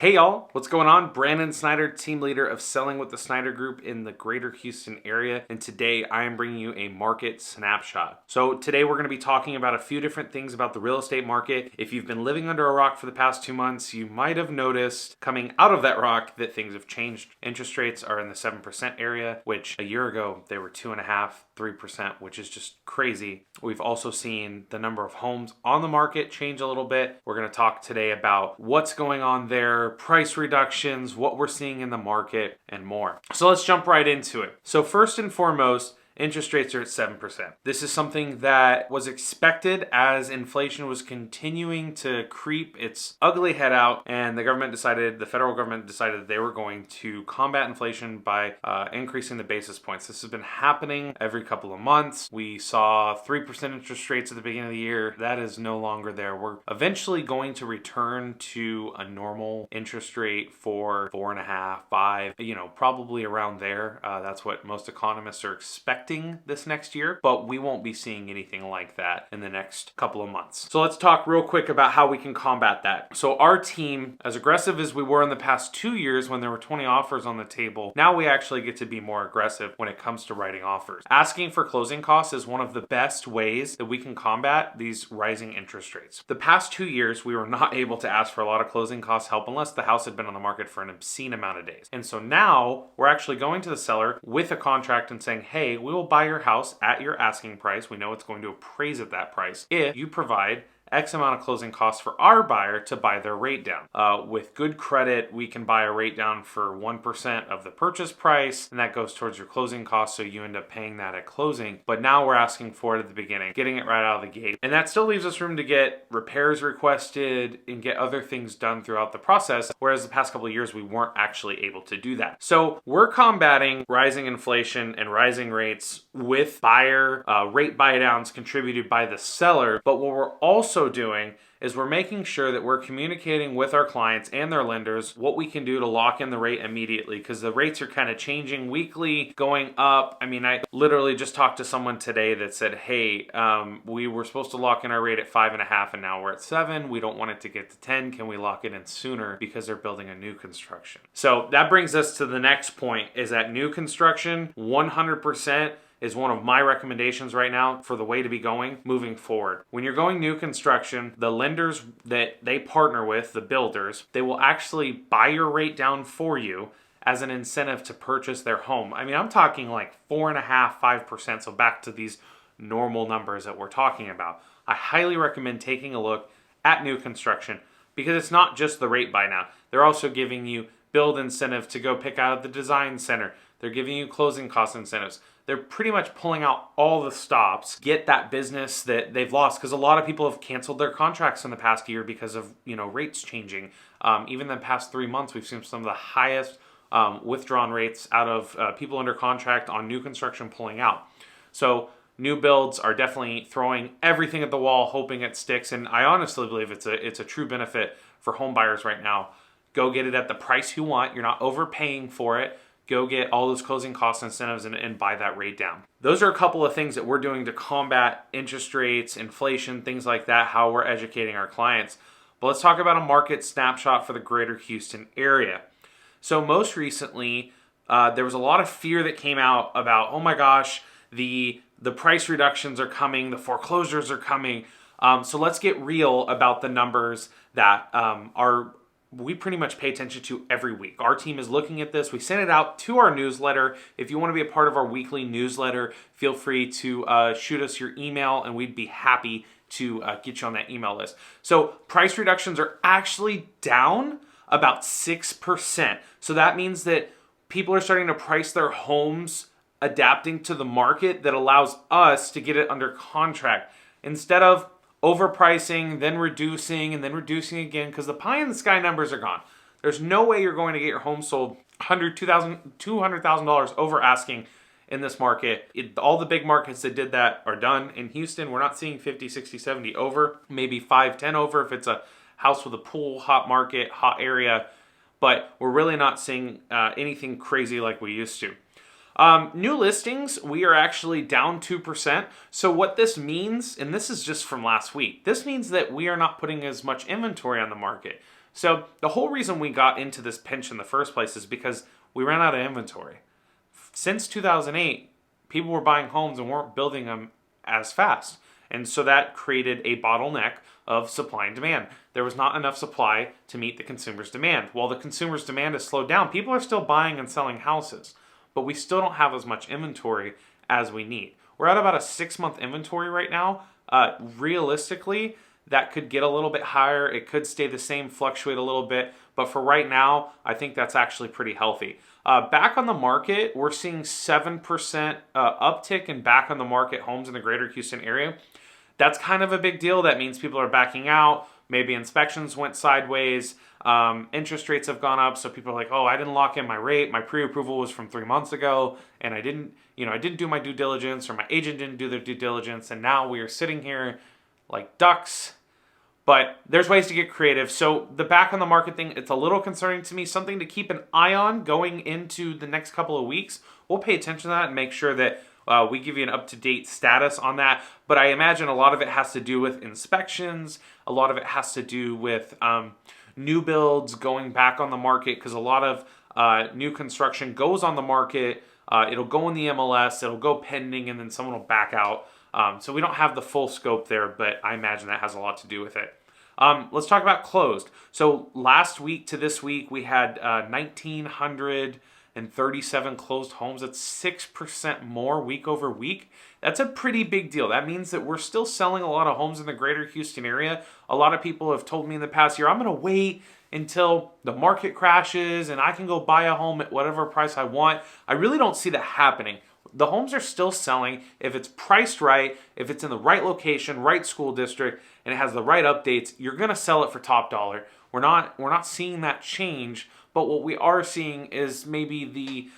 Hey y'all, what's going on? Brandon Snyder, team leader of selling with the Snyder Group in the greater Houston area. And today I am bringing you a market snapshot. So today we're going to be talking about a few different things about the real estate market. If you've been living under a rock for the past 2 months, you might have noticed coming out of that rock that things have changed. Interest rates are in the 7% area, which a year ago they were 2.5%, 3%, which is just crazy. We've also seen the number of homes on the market change a little bit. We're going to talk today about what's going on there, price reductions, what we're seeing in the market, and more. So let's jump right into it. So first and foremost, interest rates are at 7%. This is something that was expected as inflation was continuing to creep its ugly head out, and the federal government decided that they were going to combat inflation by increasing the basis points. This has been happening every couple of months. We saw 3% interest rates at the beginning of the year. That is no longer there. We're eventually going to return to a normal interest rate for 4.5%, 5%, probably around there. That's what most economists are expecting this next year, but we won't be seeing anything like that in the next couple of months. So let's talk real quick about how we can combat that. So our team, as aggressive as we were in the past 2 years when there were 20 offers on the table, now we actually get to be more aggressive when it comes to writing offers. Asking for closing costs is one of the best ways that we can combat these rising interest rates. The past 2 years, we were not able to ask for a lot of closing cost help unless the house had been on the market for an obscene amount of days. And so now we're actually going to the seller with a contract and saying, hey, we will buy your house at your asking price. We know it's going to appraise at that price if you provide X amount of closing costs for our buyer to buy their rate down. With good credit, we can buy a rate down for 1% of the purchase price, and that goes towards your closing costs, so you end up paying that at closing. But now we're asking for it at the beginning, getting it right out of the gate. And that still leaves us room to get repairs requested and get other things done throughout the process, whereas the past couple of years, we weren't actually able to do that. So we're combating rising inflation and rising rates with buyer rate buy downs contributed by the seller. But what we're also doing is we're making sure that we're communicating with our clients and their lenders what we can do to lock in the rate immediately, because the rates are kind of changing weekly, going up. I mean, I literally just talked to someone today that said, hey, we were supposed to lock in our rate at 5.5 and now we're at 7. We don't want it to get to 10. Can we lock it in sooner because they're building a new construction? So that brings us to the next point, is that new construction, 100% is one of my recommendations right now for the way to be going moving forward. When you're going new construction, the lenders that they partner with, the builders, they will actually buy your rate down for you as an incentive to purchase their home. I mean, I'm talking like 4.5%, 5%, so back to these normal numbers that we're talking about. I highly recommend taking a look at new construction because it's not just the rate buy now. They're also giving you build incentive to go pick out at the design center. They're giving you closing cost incentives. They're pretty much pulling out all the stops, get that business that they've lost, because a lot of people have canceled their contracts in the past year because of rates changing. Even in the past 3 months, we've seen some of the highest withdrawn rates out of people under contract on new construction pulling out. So new builds are definitely throwing everything at the wall, hoping it sticks. And I honestly believe it's a true benefit for home buyers right now. Go get it at the price you want. You're not overpaying for it. Go get all those closing cost incentives and buy that rate down. Those are a couple of things that we're doing to combat interest rates, inflation, things like that, how we're educating our clients. But let's talk about a market snapshot for the greater Houston area. So most recently, there was a lot of fear that came out about, oh my gosh, the price reductions are coming, the foreclosures are coming. So let's get real about the numbers that we pretty much pay attention to every week. Our team is looking at this. We send it out to our newsletter. If you want to be a part of our weekly newsletter, feel free to shoot us your email and we'd be happy to get you on that email list. So price reductions are actually down about 6%. So that means that people are starting to price their homes adapting to the market that allows us to get it under contract instead of overpricing, then reducing, and then reducing again, because the pie in the sky numbers are gone. There's no way you're going to get your home sold $200,000 over asking in this market. All the big markets that did that are done. In Houston, we're not seeing 50, 60, 70 over, maybe 5, 10 over if it's a house with a pool, hot market, hot area, but we're really not seeing anything crazy like we used to. New listings, we are actually down 2%. So what this means, and this is just from last week, this means that we are not putting as much inventory on the market. So the whole reason we got into this pinch in the first place is because we ran out of inventory. Since 2008, people were buying homes and weren't building them as fast. And so that created a bottleneck of supply and demand. There was not enough supply to meet the consumer's demand. While the consumer's demand has slowed down, people are still buying and selling houses, but we still don't have as much inventory as we need. We're at about a 6-month inventory right now. Realistically, that could get a little bit higher. It could stay the same, fluctuate a little bit. But for right now, I think that's actually pretty healthy. Back on the market, we're seeing 7% uptick in back on the market homes in the greater Houston area. That's kind of a big deal. That means people are backing out. Maybe inspections went sideways. Interest rates have gone up. So people are like, oh, I didn't lock in my rate. My pre-approval was from 3 months ago. And I didn't do my due diligence, or my agent didn't do their due diligence. And now we are sitting here like ducks. But there's ways to get creative. So the back on the market thing, it's a little concerning to me. Something to keep an eye on going into the next couple of weeks. We'll pay attention to that and make sure that we give you an up-to-date status on that. But I imagine a lot of it has to do with inspections. A lot of it has to do with new builds going back on the market, because a lot of new construction goes on the market. It'll go in the MLS, it'll go pending, and then someone will back out. So we don't have the full scope there, but I imagine that has a lot to do with it. Let's talk about closed. So last week to this week, we had 1,937 closed homes. That's 6% more week over week. That's a pretty big deal. That means that we're still selling a lot of homes in the greater Houston area. A lot of people have told me in the past year, I'm going to wait until the market crashes and I can go buy a home at whatever price I want. I really don't see that happening. The homes are still selling if it's priced right, if it's in the right location, right school district, and it has the right updates. You're going to sell it for top dollar. We're not seeing that change, but what we are seeing is maybe the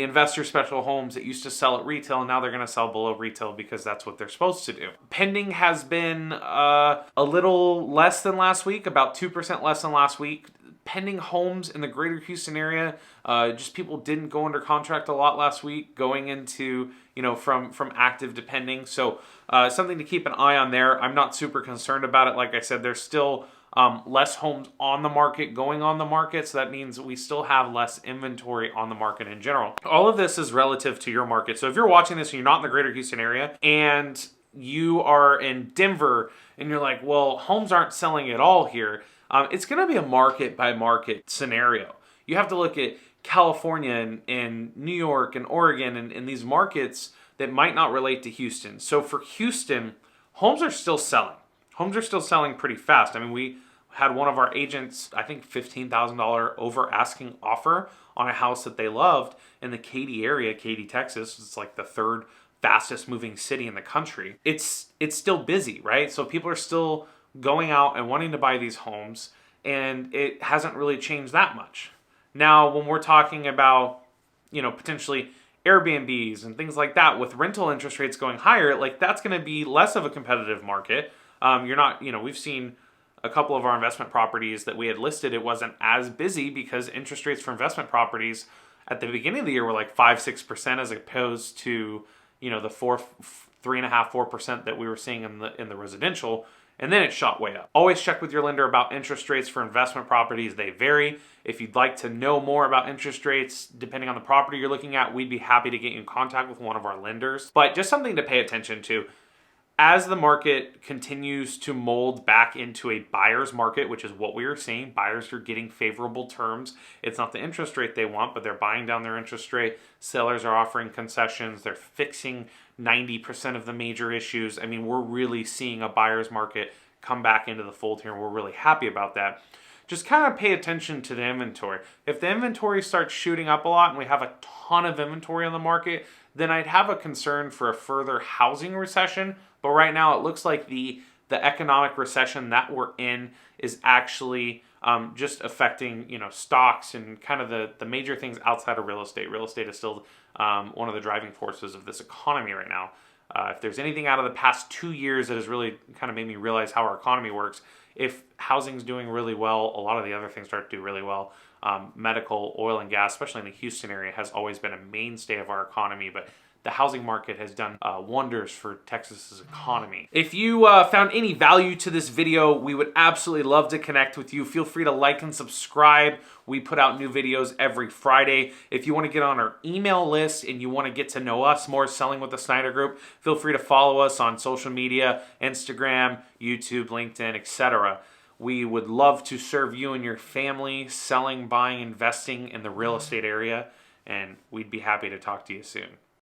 investor special homes that used to sell at retail, and now they're going to sell below retail because that's what they're supposed to do. Pending has been a little less than last week, about 2% less than last week. Pending homes in the greater Houston area, just people didn't go under contract a lot last week, going into, from active to pending. So something to keep an eye on there. I'm not super concerned about it. Like I said, there's still less homes on the market going on the market. So that means we still have less inventory on the market in general. All of this is relative to your market. So if you're watching this and you're not in the greater Houston area and you are in Denver and you're like, well, homes aren't selling at all here. It's going to be a market by market scenario. You have to look at California and New York and Oregon and these markets that might not relate to Houston. So for Houston, homes are still selling. Homes are still selling pretty fast. I mean, we had one of our agents, I think $15,000 over asking offer on a house that they loved in the Katy area, Katy, Texas. It's like the third fastest moving city in the country. It's still busy, right? So people are still going out and wanting to buy these homes, and it hasn't really changed that much. Now, when we're talking about, potentially Airbnbs and things like that, with rental interest rates going higher, like that's going to be less of a competitive market. We've seen a couple of our investment properties that we had listed, it wasn't as busy because interest rates for investment properties at the beginning of the year were like 5-6% as opposed to, the 3.5-4% that we were seeing in the residential. And then it shot way up. Always check with your lender about interest rates for investment properties. They vary. If you'd like to know more about interest rates, depending on the property you're looking at, we'd be happy to get you in contact with one of our lenders. But just something to pay attention to. As the market continues to mold back into a buyer's market, which is what we are seeing, buyers are getting favorable terms. It's not the interest rate they want, but they're buying down their interest rate. Sellers are offering concessions. They're fixing 90% of the major issues. I mean, we're really seeing a buyer's market come back into the fold here, and we're really happy about that. Just kind of pay attention to the inventory. If the inventory starts shooting up a lot and we have a ton of inventory on the market, then I'd have a concern for a further housing recession. But right now it looks like the economic recession that we're in is actually just affecting, stocks and kind of the major things outside of real estate. Real estate is still one of the driving forces of this economy right now. If there's anything out of the past 2 years that has really kind of made me realize how our economy works, if housing's doing really well, a lot of the other things start to do really well. Medical, oil and gas, especially in the Houston area, has always been a mainstay of our economy, but the housing market has done wonders for Texas's economy. If you found any value to this video, we would absolutely love to connect with you. Feel free to like and subscribe. We put out new videos every Friday. If you want to get on our email list and you want to get to know us more, Selling with the Snyder Group, feel free to follow us on social media, Instagram, YouTube, LinkedIn, etc. We would love to serve you and your family selling, buying, investing in the real estate area, and we'd be happy to talk to you soon.